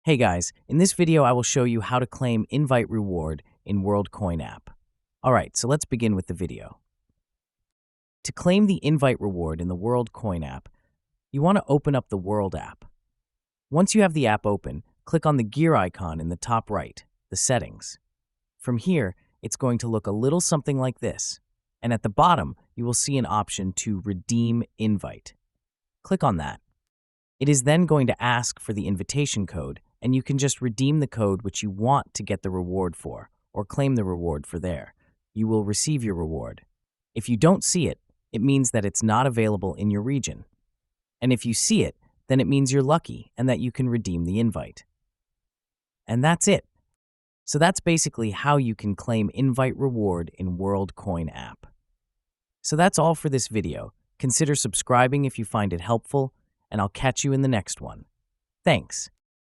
Hey guys, in this video I will show you how to claim invite reward in Worldcoin app. Alright, so let's begin with the video. To claim the invite reward in the Worldcoin app, you want to open up the World app. Once you have the app open, click on the gear icon in the top right, the settings. From here, it's going to look a little something like this, and at the bottom you will see an option to redeem invite. Click on that. It is then going to ask for the invitation code, and you can just redeem the code which you want to get the reward for, or claim the reward for there. You will receive your reward. If you don't see it, it means that it's not available in your region. And if you see it, then it means you're lucky and that you can redeem the invite. And that's it. So that's basically how you can claim invite reward in Worldcoin app. So that's all for this video. Consider subscribing if you find it helpful, and I'll catch you in the next one. Thanks.